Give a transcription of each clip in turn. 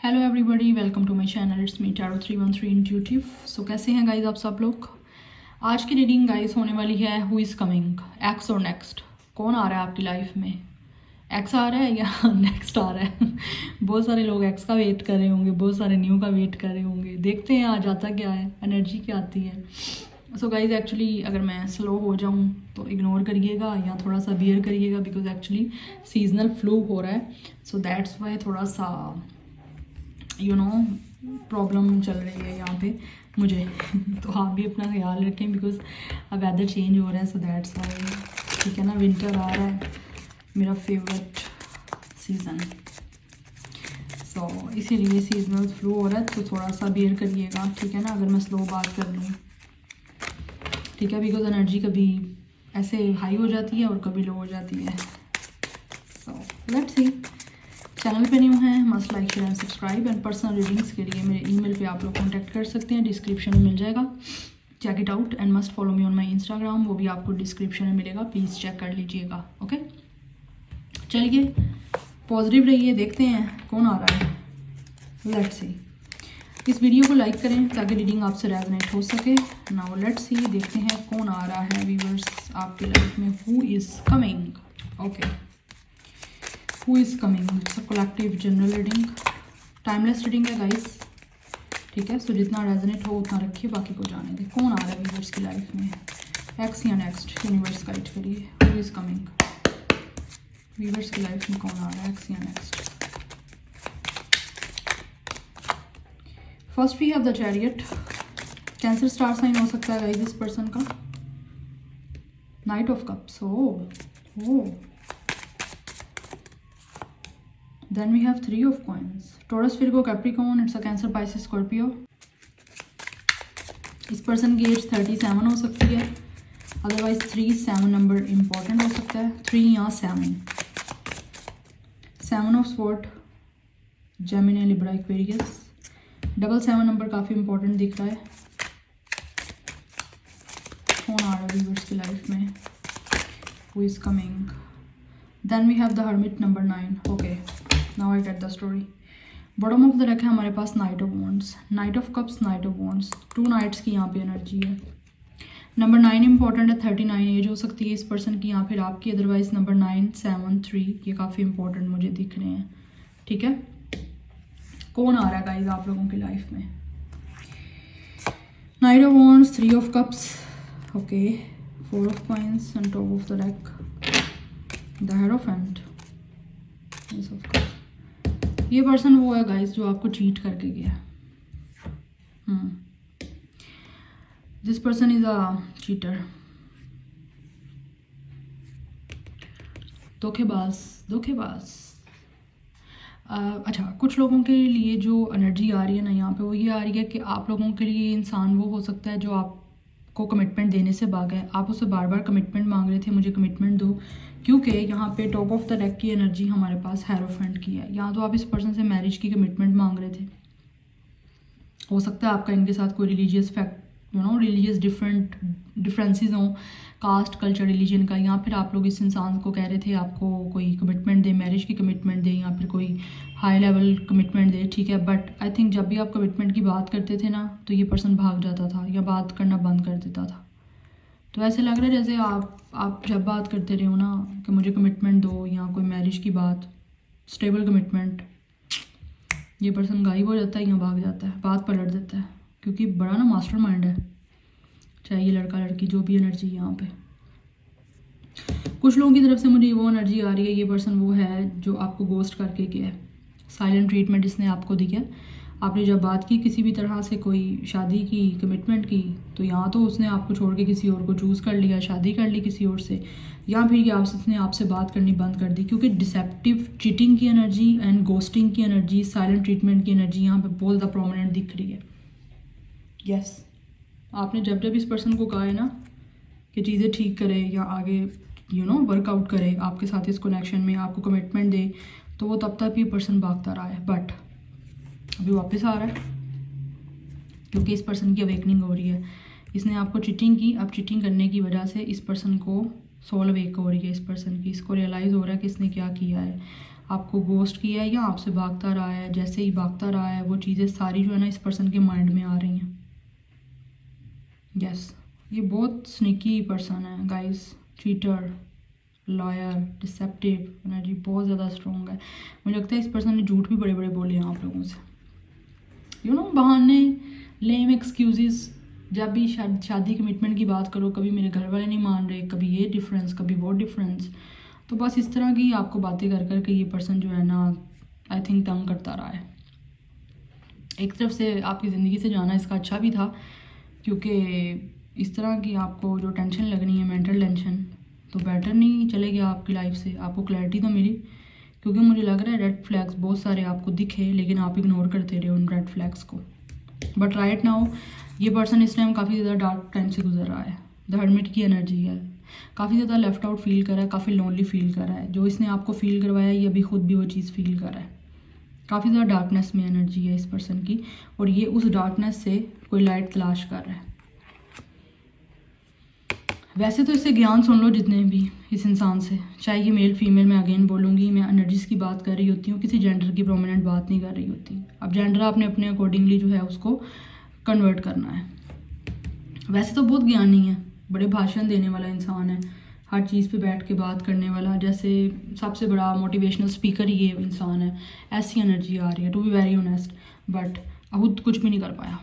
Hello everybody, welcome to my channel. It's me tarot 313 intuitive. So कैसे हैं guys आप सब लोग। आज की रीडिंग गाइज होने वाली है हु इज़ कमिंग, एक्स और नेक्स्ट। कौन आ रहा है आपकी लाइफ में, एक्स आ रहा है या नेक्स्ट आ रहा है। बहुत सारे लोग एक्स का वेट कर रहे होंगे, बहुत सारे न्यू का वेट कर रहे होंगे। देखते हैं आज आता क्या है, एनर्जी क्या आती है। सो गाइज एक्चुअली अगर मैं स्लो हो जाऊँ तो इग्नोर करिएगा या थोड़ा सा बियर करिएगा, बिकॉज एक्चुअली सीजनल फ्लू हो रहा है। सो दैट्स वाई थोड़ा सा प्रॉब्लम चल रही है यहाँ पे मुझे। तो आप भी अपना ख्याल रखें, बिकॉज अब वेदर चेंज हो रहा है। सो दैट्स वाई, ठीक है ना। विंटर आ रहा है, मेरा फेवरेट सीज़न। सो इसीलिए सीजनल फ्लू हो रहा है, तो थोड़ा सा बियर करिएगा, ठीक है ना। अगर मैं स्लो बात कर लूँ, ठीक है, बिकॉज एनर्जी कभी ऐसे हाई हो जाती है और कभी लो हो जाती है। So let's see. चैनल पे न्यू हैं, must like share and subscribe. And personal readings के लिए मेरे ईमेल पे आप लोग कांटेक्ट कर सकते हैं, डिस्क्रिप्शन में मिल जाएगा। Check it out and must follow me on my Instagram, वो भी आपको डिस्क्रिप्शन में मिलेगा, प्लीज़ चेक कर लीजिएगा। ओके, चलिए पॉजिटिव रहिए, देखते हैं कौन आ रहा है। Let's see. इस वीडियो को लाइक करें ताकि रीडिंग आपसे रेजोनेट हो सके। नाउ लेट्स सी, देखते हैं कौन आ रहा है व्यूअर्स आपकी लाइफ में। Who is coming. Okay, who is coming. It's a collective general reading, timeless reading है गाइस, ठीक है। सो जितना रेजोनेट हो उतना रखिए, बाकी को जाने दें। कौन आ रहा है व्यूअर्स की लाइफ में, एक्स या नेक्स्ट। यूनिवर्स गाइड करिए, हु इज़ कमिंग। व्यूअर्स की लाइफ में कौन आ रहा है, एक्स या next. First we have the chariot. Cancer star sign हो सकता है गाइस इस पर्सन का। Knight of cups. Oh Then we have 3 of coins. Taurus, Virgo, Capricorn. It's a Cancer, Pisces, Scorpio. इस पर्सन की एज 37 हो सकती है, अदरवाइज 3-7 नंबर इम्पॉर्टेंट हो सकता है। 3 या 7। 7 of sword, Gemini, Libra, Aquarius. 7 number काफ़ी इम्पॉर्टेंट दिख रहा है। कौन आ रहा है व्यूअर्स की लाइफ में, who is coming. Then we have the hermit, number 9। Okay, now I get the story. Bottom of the deck है हमारे पास knight of wands, knight of cups, knight of wands. 2 knights की यहाँ पे energy है। Number 9 important है, 39 as हो सकती है इस पर्सन की या फिर आपकी, अदरवाइज नंबर 9, 7, 3 ये काफ़ी इंपॉर्टेंट मुझे दिख रहे हैं, ठीक है। कौन आ रहा है गाइज आप लोगों की लाइफ में। Night of wands, 3 of cups, okay, 4 of coins and top of the deck the hierophant, S of cups. ये पर्सन वो है गाइस जो आपको चीट करके गया। This person is a cheater, धोखेबाज। अच्छा, कुछ लोगों के लिए जो एनर्जी आ रही है ना यहाँ पे, वो ये आ रही है कि आप लोगों के लिए इंसान वो हो सकता है जो आपको कमिटमेंट देने से भागा है। आप उससे बार बार कमिटमेंट मांग रहे थे, मुझे कमिटमेंट दो, क्योंकि यहाँ पे टॉप ऑफ द डेक की एनर्जी हमारे पास हेरोफेंट की है। यहाँ तो आप इस पर्सन से मैरिज की कमिटमेंट मांग रहे थे। हो सकता है आपका इनके साथ कोई रिलीजियस रिलीजियस डिफरेंसेस हों, कास्ट, कल्चर, रिलीजन का, या फिर आप लोग इस इंसान को कह रहे थे आपको कोई कमिटमेंट दे, मैरिज की कमिटमेंट दे या फिर कोई हाई लेवल कमिटमेंट दे, ठीक है। बट आई थिंक जब भी आप कमिटमेंट की बात करते थे ना, तो ये पर्सन भाग जाता था या बात करना बंद कर देता था। तो ऐसे लग रहा है जैसे आप जब बात करते रहे हो ना कि मुझे कमिटमेंट दो या कोई मैरिज की बात, स्टेबल कमिटमेंट, ये पर्सन गायब हो जाता है या भाग जाता है, बात पलट देता है, क्योंकि बड़ा ना मास्टरमाइंड है, चाहे ये लड़का लड़की जो भी एनर्जी यहाँ पे। कुछ लोगों की तरफ से मुझे वो एनर्जी आ रही है, ये पर्सन वो है जो आपको गोस्ट करके गया है, साइलेंट ट्रीटमेंट इसने आपको दिया। आपने जब बात की किसी भी तरह से, कोई शादी की, कमिटमेंट की, तो यहाँ तो उसने आपको छोड़ के किसी और को चूज़ कर लिया, शादी कर ली किसी और से, या फिर ये उसने आपसे बात करनी बंद कर दी, क्योंकि डिसेप्टिव चीटिंग की एनर्जी एंड गोस्टिंग की एनर्जी, साइलेंट ट्रीटमेंट की एनर्जी यहाँ पे बहुत ज़्यादा प्रोमिनेंट दिख रही है। यस, आपने जब इस पर्सन को कहा है ना कि चीज़ें ठीक करे या आगे वर्कआउट करे आपके साथ इस कनेक्शन में, आपको कमिटमेंट दे, तो वो तब तक ये पर्सन भागता रहा है। बट अभी वापस आ रहा है क्योंकि इस पर्सन की अवेकनिंग हो रही है। इसने आपको चीटिंग की, अब चीटिंग करने की वजह से इस पर्सन को सोल अवेक हो रही है, इस पर्सन की, इसको रियलाइज़ हो रहा है कि इसने क्या किया है। आपको गोस्ट किया है या आपसे भागता रहा है। जैसे ही भागता रहा है वो चीज़ें सारी जो है ना इस पर्सन के माइंड में आ रही हैं। यस, ये बहुत स्निकी पर्सन है guys, cheater, lawyer, deceptive energy बहुत ज़्यादा स्ट्रॉन्ग है। मुझे लगता है इस पर्सन ने झूठ भी बड़े बड़े बोले हैं आप लोगों से, बहाने, लेम एक्सक्यूजेस। जब भी शादी कमिटमेंट की बात करो, कभी मेरे घर वाले नहीं मान रहे, कभी ये डिफरेंस, कभी वो डिफरेंस, तो बस इस तरह की आपको बातें कर कर के ये पर्सन जो है ना आई थिंक तंग करता रहा है। एक तरफ से आपकी ज़िंदगी से जाना इसका अच्छा भी था, क्योंकि इस तरह की आपको जो टेंशन लगनी है, मेंटल टेंशन, तो बेटर नहीं चले गया आपकी लाइफ से, आपको क्लैरिटी तो मिली। क्योंकि मुझे लग रहा है रेड फ्लैग्स बहुत सारे आपको दिखे, लेकिन आप इग्नोर करते रहे उन रेड फ्लैग्स को। बट राइट नाउ ये पर्सन इस टाइम काफ़ी ज़्यादा डार्क टाइम से गुजर रहा है। द हर्मिट की एनर्जी है, काफ़ी ज़्यादा लेफ्ट आउट फील कर रहा है, काफ़ी लोनली फील कर रहा है। जो इसने आपको फील करवाया ये अभी खुद भी वो चीज़ फील कर रहा है। काफ़ी ज़्यादा डार्कनेस में एनर्जी है इस पर्सन की, और ये उस डार्कनेस से कोई लाइट तलाश कर रहा है। वैसे तो इससे ज्ञान सुन लो जितने भी इस इंसान से, चाहे ये मेल फीमेल, मैं अगेन बोलूँगी, मैं एनर्जीज़ की बात कर रही होती हूँ, किसी जेंडर की प्रोमिनेंट बात नहीं कर रही होती। अब जेंडर आपने अपने अकॉर्डिंगली जो है उसको कन्वर्ट करना है। वैसे तो बहुत ज्ञानी है, बड़े भाषण देने वाला इंसान है, हर चीज़ पे बैठ के बात करने वाला, जैसे सबसे बड़ा मोटिवेशनल स्पीकर ये इंसान है। ऐसी एनर्जी आ रही है, to be very honest, but खुद कुछ भी नहीं कर पाया।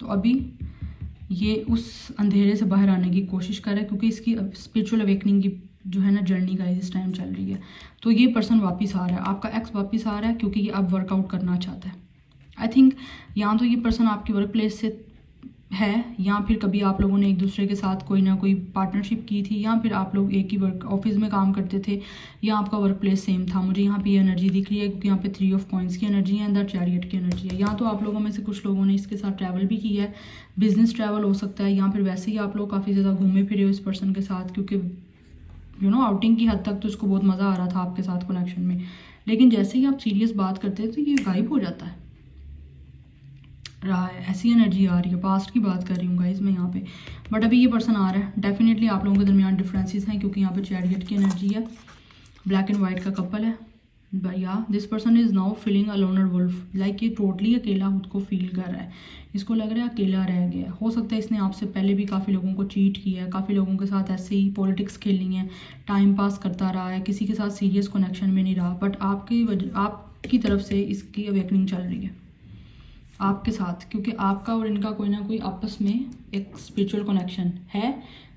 तो अभी ये उस अंधेरे से बाहर आने की कोशिश कर रहा है, क्योंकि इसकी स्पिरिचुअल अवेकनिंग की जो है ना जर्नी का इस टाइम चल रही है। तो ये पर्सन वापस आ रहा है, आपका एक्स वापस आ रहा है, क्योंकि ये अब वर्कआउट करना चाहता है। आई थिंक या तो ये पर्सन आपकी वर्क प्लेस से है, या फिर कभी आप लोगों ने एक दूसरे के साथ कोई ना कोई पार्टनरशिप की थी, या फिर आप लोग एक ही वर्क ऑफिस में काम करते थे, या आपका वर्क प्लेस सेम था। मुझे यहाँ पे ये एनर्जी दिख रही है, क्योंकि यहाँ पे 3 ऑफ कॉइंस की एनर्जी है, द चैरियट की एनर्जी है। या तो आप लोगों में से कुछ लोगों ने इसके साथ ट्रैवल भी किया है, बिजनेस ट्रैवल हो सकता है, या फिर वैसे ही आप लोग काफ़ी ज़्यादा घूमे फिरे हो इस पर्सन के साथ, क्योंकि आउटिंग की हद तक तो इसको बहुत मज़ा आ रहा था आपके साथ कनेक्शन में। लेकिन जैसे ही आप सीरियस बात करते हैं तो ये गायब हो जाता है रहा है। ऐसी एनर्जी आ रही है, पास्ट की बात कर रही हूँ गाइज मैं यहाँ पे। बट अभी ये पर्सन आ रहा है, डेफिनेटली आप लोगों के दरमियान डिफरेंसेस हैं, क्योंकि यहाँ पे चैरियट की एनर्जी है, ब्लैक एंड वाइट का कपल है। या this person is now feeling a loner wolf, like ये टोटली अकेला खुद को फील कर रहा है। इसको लग रहा है अकेला रह गया। हो सकता है इसने आपसे पहले भी काफ़ी लोगों को चीट किया है, काफ़ी लोगों के साथ ऐसे ही पॉलिटिक्स खेलनी है, टाइम पास करता रहा है, किसी के साथ सीरियस कनेक्शन में नहीं रहा। बट आपकी तरफ से इसकी अवेकनिंग चल रही है आपके साथ, क्योंकि आपका और इनका कोई ना कोई आपस में एक स्पिरिचुअल कनेक्शन है,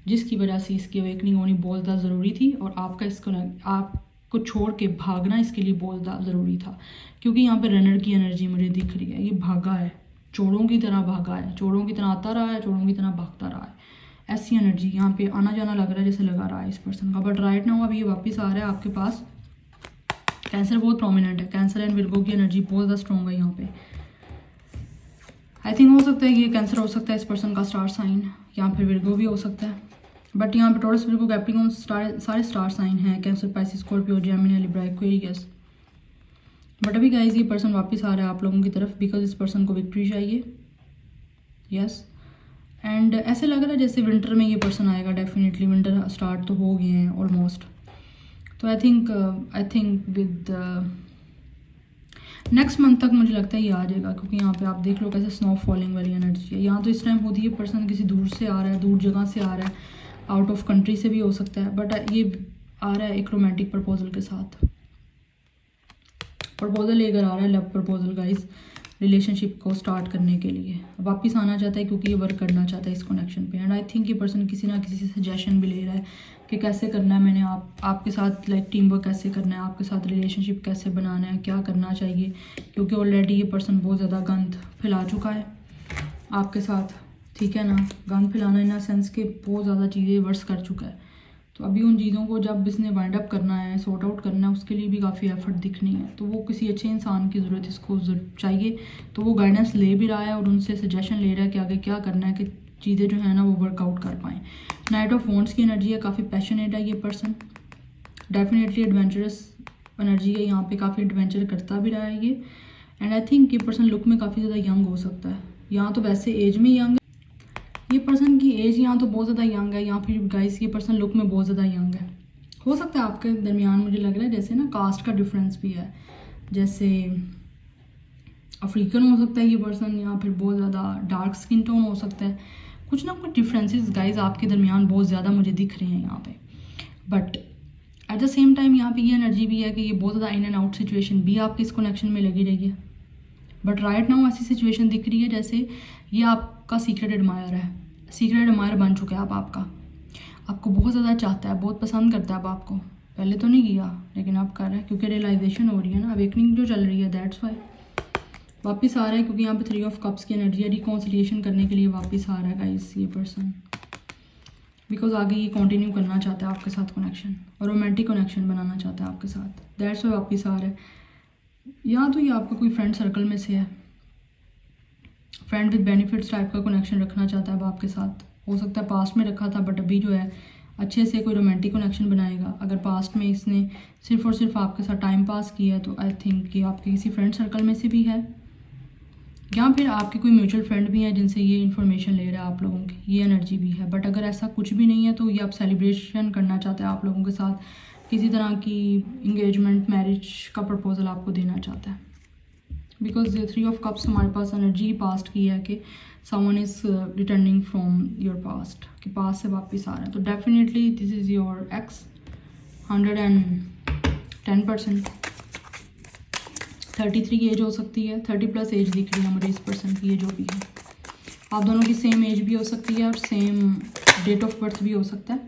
जिसकी वजह से इसकी अवेकनिंग होनी बहुत ज़्यादा ज़रूरी थी। और आपका इसको आपको छोड़ के भागना इसके लिए बहुत ज़्यादा ज़रूरी था, क्योंकि यहाँ पे रनर की एनर्जी मुझे दिख रही है। ये भागा है, चोरों की तरह भागा है, चोरों की तरह आता रहा है, चोरों की तरह भागता रहा है। ऐसी एनर्जी यहाँ पे आना जाना लग रहा है जैसे लगा रहा है इस पर्सन का। बट राइट नाउ अभी ये वापस आ रहा है आपके पास। कैंसर बहुत प्रोमिनेंट है, कैंसर एंड विर्गो की एनर्जी बहुत ज़्यादा स्ट्रॉन्ग है यहाँ पे। आई थिंक हो सकता है ये कैंसर हो सकता है इस पर्सन का स्टार साइन, या फिर विर्गो भी हो सकता है। बट यहाँ पे टॉरस, विर्गो, कैप्रिकॉर्न सारे स्टार साइन हैं, cancer, Pisces, Scorpio, Gemini, Libra, Aquarius. But अभी गाइस ये पर्सन वापस आ रहा है आप लोगों की तरफ, बिकॉज इस पर्सन को विक्ट्री चाहिए। यस, एंड ऐसे लग रहा है जैसे विंटर में ये पर्सन आएगा। डेफिनेटली विंटर स्टार्ट तो हो गए हैं ऑलमोस्ट। तो I think with next month तक मुझे लगता है ये आ जाएगा, क्योंकि यहाँ पे आप देख लो कैसे स्नो फॉलिंग वाली एनर्जी है। यहाँ तो इस टाइम होती है पर्सन किसी दूर से आ रहा है, दूर जगह से आ रहा है, आउट ऑफ कंट्री से भी हो सकता है। बट ये आ रहा है एक रोमांटिक प्रपोजल के साथ, प्रपोजल लेकर आ रहा है, लव प्रपोजल गाइस, रिलेशनशिप को स्टार्ट करने के लिए वापस आना चाहता है, क्योंकि ये वर्क करना चाहता है इस कनेक्शन पे। एंड आई थिंक ये पर्सन किसी ना किसी से सजेशन भी ले रहा है कि कैसे करना है, मैंने आपके साथ लाइक टीम वर्क कैसे करना है, आपके साथ रिलेशनशिप कैसे बनाना है, क्या करना चाहिए। क्योंकि ऑलरेडी ये पर्सन बहुत ज़्यादा गंद फैला चुका है आपके साथ, ठीक है ना। गंद फैलाना इन सेंस के बहुत ज़्यादा चीज़ें वर्स कर चुका है। तो अभी उन चीज़ों को जब इसने वाइंड अप करना है, सॉर्ट आउट करना है, उसके लिए भी काफ़ी एफर्ट दिखनी है। तो वो किसी अच्छे इंसान की ज़रूरत इसको चाहिए, तो वो गाइडेंस ले भी रहा है और उनसे सजेशन ले रहा है कि आगे क्या करना है, कि चीज़ें जो है ना वो वर्कआउट कर पाएँ। नाइट ऑफ वॉन्ड्स की एनर्जी है, काफ़ी पैशनेट है ये पर्सन, डेफिनेटली एडवेंचरस एनर्जी है यहाँ पे, काफ़ी एडवेंचर करता भी रहा है ये। एंड आई थिंक ये पर्सन लुक में काफ़ी ज़्यादा यंग हो सकता है, यहाँ तो वैसे एज में यंग है, ये पर्सन की एज यहाँ तो बहुत ज़्यादा यंग है, या फिर गाइस ये पर्सन लुक में बहुत ज़्यादा यंग है। हो सकता है आपके दरमियान मुझे लग रहा है जैसे ना कास्ट का डिफरेंस भी है, जैसे अफ्रीकन हो सकता है ये पर्सन, या फिर बहुत ज़्यादा डार्क स्किन टोन हो सकता है। कुछ ना कुछ डिफरेंसेस गाइज आपके दरमियान बहुत ज़्यादा मुझे दिख रहे हैं यहाँ पे। But at the same time यहाँ पे ये एनर्जी भी है कि ये बहुत ज़्यादा इन एंड आउट सिचुएशन भी आपके इस कनेक्शन में लगी रही है। बट राइट नाउ ऐसी सिचुएशन दिख रही है जैसे ये आपका सीक्रेट एडमायर है, सीक्रेट एडमायर बन चुका है। आप आपको बहुत ज़्यादा चाहता है, बहुत पसंद करता है अब आपको। पहले तो नहीं किया लेकिन अब कर रहा है, क्योंकि रियलाइजेशन हो रही है ना, अवेकनिंग जो चल रही है, दैट्स वाई वापस आ रहा है। क्योंकि यहाँ पे 3 ऑफ कप्स की एनर्जी है, रिकॉन्सिलिएशन करने के लिए वापस आ रहा है गाइस ये पर्सन, बिकॉज आगे ये कंटिन्यू करना चाहता है आपके साथ कनेक्शन, और रोमांटिक कनेक्शन बनाना चाहता है आपके साथ, दैट्स वाई वापस आ रहा है। या तो ये आपका कोई फ्रेंड सर्कल में से है, फ्रेंड विद बेनिफिट्स टाइप का कनेक्शन रखना चाहता है अब आपके साथ। हो सकता है पास्ट में रखा था, बट अभी जो है अच्छे से कोई रोमांटिक कनेक्शन बनाएगा। अगर पास्ट में इसने सिर्फ और सिर्फ आपके साथ टाइम पास किया है तो आई थिंक कि आपके किसी फ्रेंड सर्कल में से भी है, या फिर आपके कोई म्यूचुअल फ्रेंड भी हैं जिनसे ये इन्फॉर्मेशन ले रहा है आप लोगों की, ये एनर्जी भी है। बट अगर ऐसा कुछ भी नहीं है तो ये आप सेलिब्रेशन करना चाहते हैं आप लोगों के साथ, किसी तरह की इंगेजमेंट मैरिज का प्रपोजल आपको देना चाहता है। बिकॉज 3 ऑफ कप्स हमारे पास एनर्जी पास्ट की है कि someone is returning from your past, कि पास्ट से वापस आ रहा है। तो definitely this is your ex 110%। 33 age हो सकती है, 30+ एज दिख रही है मुझे इस पर्सन की, ये जो भी है। आप दोनों की सेम एज भी हो सकती है और सेम डेट ऑफ बर्थ भी हो सकता है।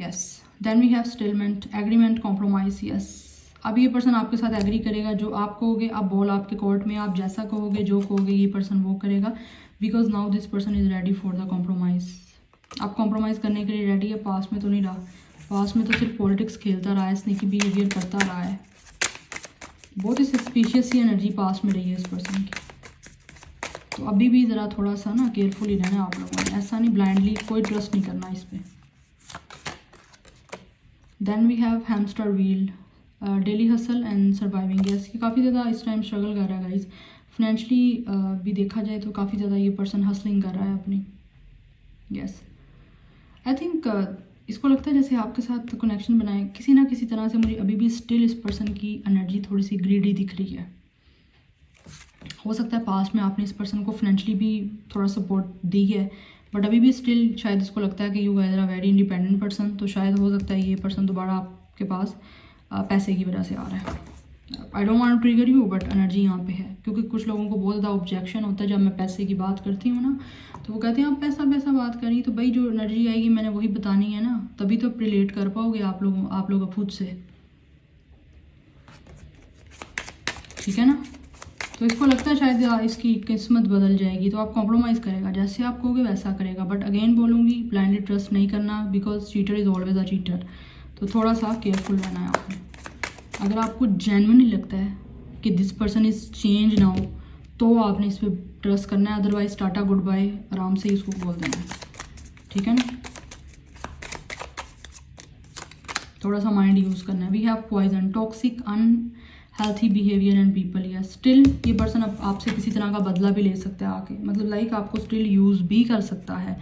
Yes, then we have settlement, agreement, compromise. Yes, अब ये पर्सन आपके साथ एग्री करेगा, जो आप कहोगे, आप बोल आपके कोर्ट में, आप जैसा कहोगे, जो कहोगे, ये पर्सन वो करेगा। Because now this person is ready for the compromise. आप कॉम्प्रोमाइज़ करने के लिए रेडी है। पास्ट में तो नहीं रहा, पास्ट में तो सिर्फ पॉलिटिक्स खेलता रहा है, स्नीकी बिहेवियर करता रहा है। बहुत ही सस्पिशियस सी एनर्जी पास्ट में रही है इस पर्सन की। तो अभी भी ज़रा थोड़ा सा ना केयरफुली रहना आप लोगों ने, ऐसा नहीं ब्लाइंडली कोई ट्रस्ट नहीं करना इस पर। Then we have hamster wheel, daily hustle and surviving. Yes, ये काफ़ी ज़्यादा इस टाइम स्ट्रगल कर रहा है गाइज। फाइनेंशली भी देखा जाए तो काफ़ी ज़्यादा ये पर्सन हसलिंग कर रहा है अपनी। यस, आई थिंक इसको लगता है जैसे आपके साथ कनेक्शन बनाए किसी ना किसी तरह से। मुझे अभी भी स्टिल इस पर्सन की एनर्जी थोड़ी सी ग्रीडी दिख रही है। हो सकता है पास्ट में आपने इस पर्सन को फाइनेंशियली भी थोड़ा सपोर्ट दी है, बट अभी भी स्टिल शायद इसको लगता है कि you guys are very independent person. तो शायद हो सकता है ये पर्सन दोबारा आपके पास पैसे की वजह से आ रहा है। I don't want to trigger you, but energy यहाँ पे है। क्योंकि कुछ लोगों को बहुत ज़्यादा ऑब्जेक्शन होता है जब मैं पैसे की बात करती हूँ ना, तो वो कहते हैं आप पैसा पैसा बात करी, तो भाई जो एनर्जी आएगी मैंने वही बतानी है ना, तभी तो रिलेट कर पाओगे आप लोग खुद से, ठीक है ना। तो इसको लगता है शायद इसकी किस्मत बदल जाएगी, तो आप कॉम्प्रोमाइज़ करेगा, जैसे आप कहोगे वैसा करेगा। बट अगेन बोलूँगी, ब्लाइंडली ट्रस्ट नहीं करना, because cheater is always a cheater. तो थोड़ा सा केयरफुल रहना है आपको। अगर आपको जेन्युइनली लगता है कि this person is change now, तो आपने इस पर ट्रस्ट करना है। अदरवाइज टाटा गुड बाय, आराम से इसको बोल देना है, ठीक है ना। थोड़ा सा माइंड यूज़ करना है। We have poison, toxic, unhealthy behaviour and people. या स्टिल ये पर्सन अब आपसे किसी तरह का बदला भी ले सकता है आके, मतलब लाइक आपको स्टिल यूज़ भी कर सकता है।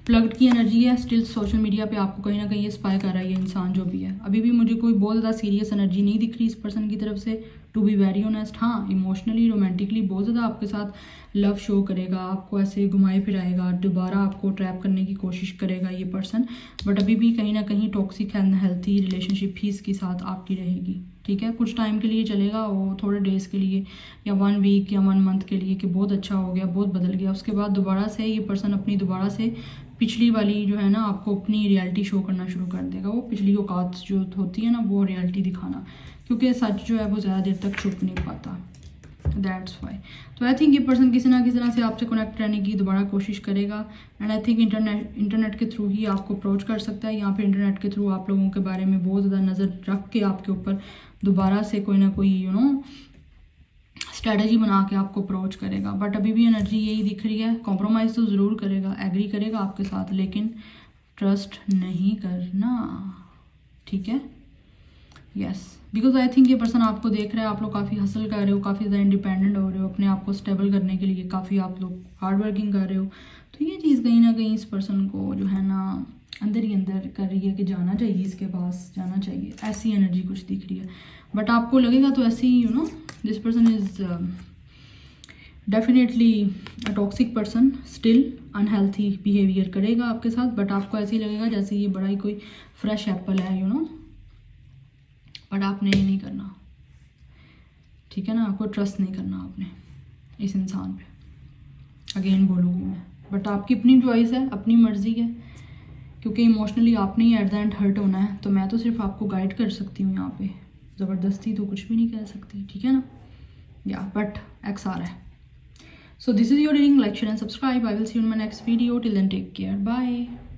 प्लग्ड की एनर्जी है, स्टिल सोशल मीडिया पे आपको कहीं ना कहीं ये स्पाई कर रहा है ये इंसान जो भी है। अभी भी मुझे कोई बहुत ज़्यादा सीरियस एनर्जी नहीं दिख रही इस पर्सन की तरफ से, टू बी वेरी ऑनेस्ट। हाँ, इमोशनली रोमांटिकली बहुत ज़्यादा आपके साथ लव शो करेगा, आपको ऐसे घुमाए फिराएगा, दोबारा आपको ट्रैप करने की कोशिश करेगा ये पर्सन। बट अभी भी कहीं ना कहीं टॉक्सिक एंड हेल्थी रिलेशनशिप ही इसके साथ आपकी रहेगी, ठीक है। कुछ टाइम के लिए चलेगा वो, थोड़े डेज़ के लिए, या 1 वीक या 1 मंथ के लिए, कि बहुत अच्छा हो गया, बहुत बदल गया। उसके बाद दोबारा से ये पर्सन अपनी दोबारा से पिछली वाली जो है ना, आपको अपनी रियलिटी शो करना शुरू कर देगा। वो पिछली औकात जो होती है ना, वो रियलिटी दिखाना, क्योंकि सच जो है वो ज़्यादा देर तक छुप नहीं पाता, दैट्स वाई। तो आई थिंक ये पर्सन किसी ना किसी तरह से आपसे कनेक्ट रहने की दोबारा कोशिश करेगा। एंड आई थिंक इंटरनेट के थ्रू ही आपको अप्रोच कर सकता है, या फिर इंटरनेट के थ्रू आप लोगों के बारे में बहुत ज़्यादा नज़र रख के आपके ऊपर दोबारा से कोई ना कोई स्ट्रैटेजी बना के आपको अप्रोच करेगा। बट अभी भी एनर्जी यही दिख रही है, कॉम्प्रोमाइज़ तो ज़रूर करेगा, एग्री करेगा आपके साथ, लेकिन ट्रस्ट नहीं करना, ठीक है। यस, बिकॉज आई थिंक ये पर्सन आपको देख रहा है, आप लोग काफ़ी हसल कर रहे हो, काफ़ी ज़्यादा इंडिपेंडेंट हो रहे हो, अपने आप को स्टेबल करने के लिए काफ़ी आप लोग हार्ड वर्किंग कर रहे हो। तो ये चीज़ कहीं ना कहीं इस पर्सन को जो है ना अंदर ही अंदर कर रही है कि जाना चाहिए, इसके पास जाना चाहिए, ऐसी एनर्जी कुछ दिख रही है। बट आपको लगेगा तो ऐसे ही, you know, this person is definitely a toxic person, still unhealthy behaviour करेगा आपके साथ। बट आपको ऐसे ही लगेगा जैसे ये बड़ा ही कोई फ्रेश एप्पल है, यू नो, बट आपने ये नहीं करना, ठीक है ना, आपको ट्रस्ट नहीं करना आपने इस इंसान पे, अगेन बोलूँगी मैं। बट आपकी अपनी चॉइस है, अपनी मर्ज़ी है, क्योंकि इमोशनली आपने ही एट द एंड हर्ट होना है। तो मैं तो सिर्फ आपको गाइड कर सकती हूँ यहाँ पे, ज़बरदस्ती तो कुछ भी नहीं कह सकती, ठीक है ना। या बट एक्स आ रहा है। So this is your reading. Like, share and subscribe. I will see you in my next video. Till then, take care. Bye.